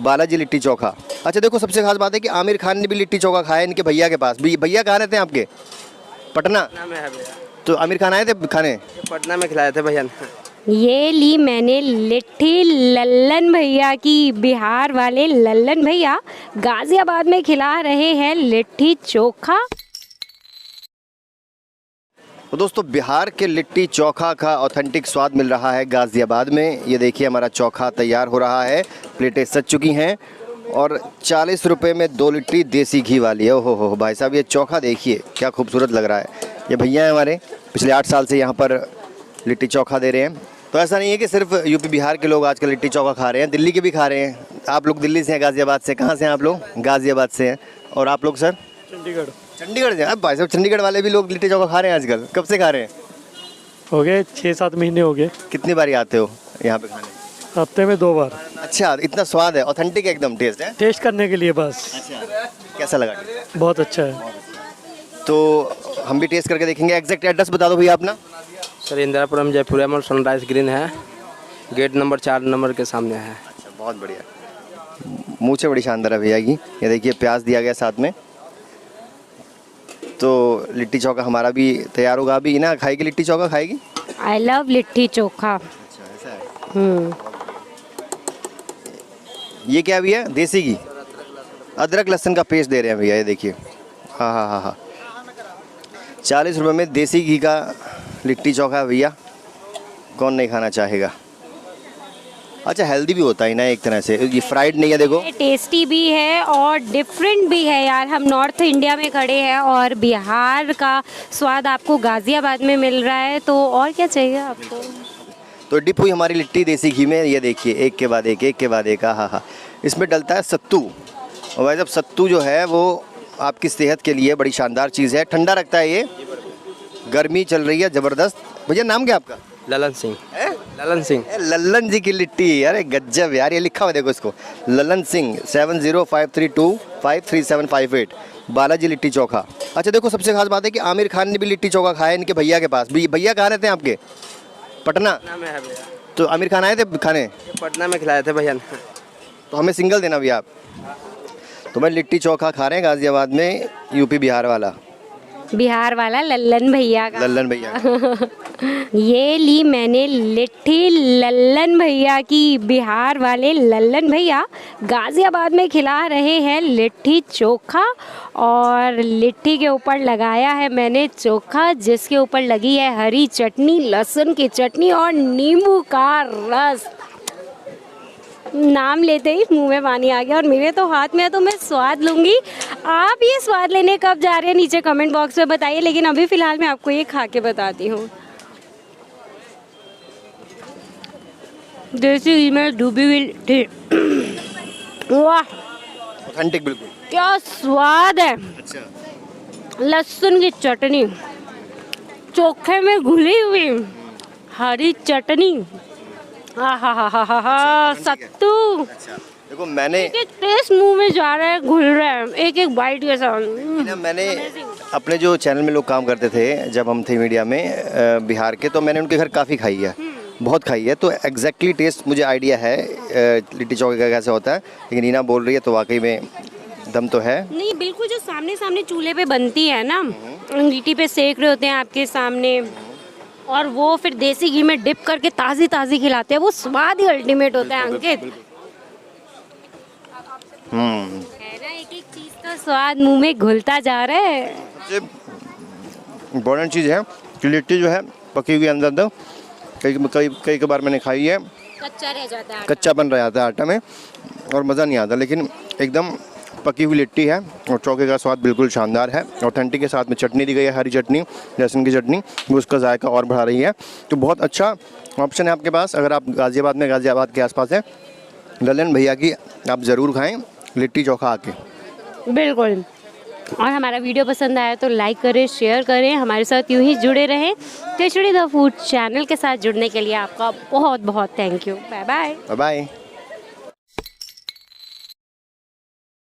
बालाजी लिट्टी चोखा। अच्छा देखो, सबसे खास बात है कि आमिर खान ने भी लिट्टी चोखा खाया इनके भैया के पास। भैया कहाँ रहते हैं आपके? पटना में है भैया। तो आमिर खान आए थे खाने? पटना में खिलाए थे भैया ने। ये ली मैंने लिट्टी लल्लन भैया की। बिहार वाले लल्लन भैया गाजियाबाद में खिला रहे हैं लिट्टी चोखा। तो दोस्तों, बिहार के लिट्टी चोखा का ऑथेंटिक स्वाद मिल रहा है गाज़ियाबाद में। ये देखिए, हमारा चोखा तैयार हो रहा है, प्लेटें सज चुकी हैं और 40 रुपये में 2 लिट्टी देसी घी वाली है। ओहो हो भाई साहब, ये चोखा देखिए क्या खूबसूरत लग रहा है। ये भैया हैं हमारे, पिछले 8 साल से यहाँ पर लिट्टी चोखा दे रहे हैं। तो ऐसा नहीं है कि सिर्फ यूपी बिहार के लोग आजकल लिट्टी चोखा खा रहे हैं, दिल्ली के भी खा रहे हैं। आप लोग दिल्ली से हैं, गाज़ियाबाद से? कहाँ से हैं आप लोग? गाज़ियाबाद से हैं। और आप लोग सर? चंडीगढ़। चंडीगढ़ से? अब भाई साहब, चंडीगढ़ वाले भी लोग लिट्टी चोखा खा रहे हैं आजकल। कब से खा रहे हैं? हो गए 6-7 महीने हो गए। कितनी बारी आते हो यहाँ पे खाने? हफ्ते में 2 बार। अच्छा, इतना स्वाद है, ऑथेंटिक एकदम टेस्ट है। टेस्ट करने के लिए बस। अच्छा, कैसा लगा? बहुत अच्छा है। तो हम भी टेस्ट करके देखेंगे। एग्जैक्ट एड्रेस बता दो भैया अपना। सर इंदिरापुरम जयपुर में सनराइज ग्रीन है, गेट नंबर 4 नंबर के सामने है। अच्छा, बहुत बढ़िया। मुँह से बड़ी शानदार है भैया की। ये देखिए, प्याज दिया गया साथ में। तो लिट्टी चोखा हमारा भी तैयार होगा अभी ना। खाएगी लिट्टी चोखा? खाएगी? I love litti chokha. अच्छा, ऐसा है। ये क्या भैया? देसी घी, अदरक लहसुन का पेस्ट दे रहे हैं भैया। ये देखिए, हाँ हाँ हाँ हाँ, 40 रुपये में देसी घी का लिट्टी चोखा है भैया। कौन नहीं खाना चाहेगा। अच्छा, हेल्दी भी होता है ना एक तरह से, ये फ्राइड नहीं है। देखो, टेस्टी भी है और डिफरेंट भी है यार। हम नॉर्थ इंडिया में खड़े हैं और बिहार का स्वाद आपको गाजियाबाद में मिल रहा है, तो और क्या चाहिए आपको। तो डिप हुई हमारी लिट्टी देसी घी में। ये देखिए, एक के बाद एक, एक के बाद एक। हाँ हाँ, इसमें डलता है सत्तू। और भाई साहब, सत्तू जो है वो आपकी सेहत के लिए बड़ी शानदार चीज़ है, ठंडा रखता है। ये गर्मी चल रही है ज़बरदस्त। भैया नाम क्या आपका? ललन सिंह। ललन सिंह। लल्लन जी की लिट्टी। अरे गज्जब यार, ये लिखा हुआ देखो इसको, ललन सिंह 7053253758 बालाजी लिट्टी चोखा। अच्छा देखो, सबसे खास बात है कि आमिर खान ने भी लिट्टी चोखा खाया इनके भैया के पास। भैया कहाँ रहते हैं आपके? पटना में है भैया। तो आमिर खान आए थे खाने? पटना में खिलाए थे भैया ने। तो हमें सिंगल देना भैया आप। तो मैं लिट्टी चोखा खा रहे हैं गाज़ियाबाद में, यूपी बिहार वाला। बिहार वाला लल्लन भैया का। लल्लन भैया। ये ली मैंने लिट्टी लल्लन भैया की। बिहार वाले लल्लन भैया गाजियाबाद में खिला रहे हैं लिट्टी चोखा। और लिट्टी के ऊपर लगाया है मैंने चोखा, जिसके ऊपर लगी है हरी चटनी, लहसुन की चटनी और नींबू का रस। नाम लेते ही मुंह में पानी आ गया और मेरे तो हाथ में है, तो मैं स्वाद लूँगी। आप ये स्वाद लेने कब जा रहे हैं नीचे कमेंट बॉक्स में बताइए, लेकिन अभी फ़िलहाल मैं आपको ये खा के बताती हूँ। देसी घी में डूबी हुई लिट्टी, वाह ऑथेंटिक बिल्कुल। क्या स्वाद है। अच्छा, लहसुन की चटनी, चोखे में घुली हुई हरी चटनी, सत्तू। अच्छा देखो, मैंने एक टेस्ट मुंह में जा रहा है, घुल रहा है एक एक बाइट के साथ। ना, मैंने अपने जो चैनल में लोग काम करते थे जब हम थे मीडिया में बिहार के, तो मैंने उनके घर काफ़ी खाई है, बहुत खाई है। तो एग्जैक्टली टेस्ट मुझे आइडिया है लिट्टी चोखे का कैसे होता है। लेकिन नीना बोल रही है तो वाकई में दम तो है। नहीं, बिल्कुल जो सामने सामने चूल्हे पे बनती है ना, लिट्टी पे सेक रहे होते हैं आपके सामने, और वो फिर देसी घी में डिप करके ताज़ी ताज़ी खिलाते हैं, वो स्वाद ही अल्टीमेट होता है अंकित। है ना, एक एक चीज़ का स्वाद मुंह में घुलता जा रहा है। सबसे इम्पोर्टेंट चीज़ है कि लिट्टी जो है पकी हुई अंदर अंदर, कई बार मैंने खाई है, कच्चा रह जाता है, कच्चा बन रहा था आटा में और मज़ा नहीं आता। लेकिन एकदम पकी हुई लिट्टी है और चोखे का स्वाद बिल्कुल शानदार है। ऑथेंटिक के साथ में चटनी दी गई है, हरी चटनी, लहसुन की चटनी, वो उसका जायका और बढ़ा रही है। तो बहुत अच्छा ऑप्शन है आपके पास अगर आप गाज़ियाबाद के आसपास हैं। ललन भैया की आप ज़रूर खाएं लिट्टी चोखा आके। बिल्कुल। और हमारा वीडियो पसंद आया तो लाइक करें, शेयर करें, हमारे साथ यूं ही जुड़े रहें। खिचड़ी द फूड चैनल के साथ जुड़ने के लिए आपका बहुत बहुत thank you. Bye bye. Bye bye.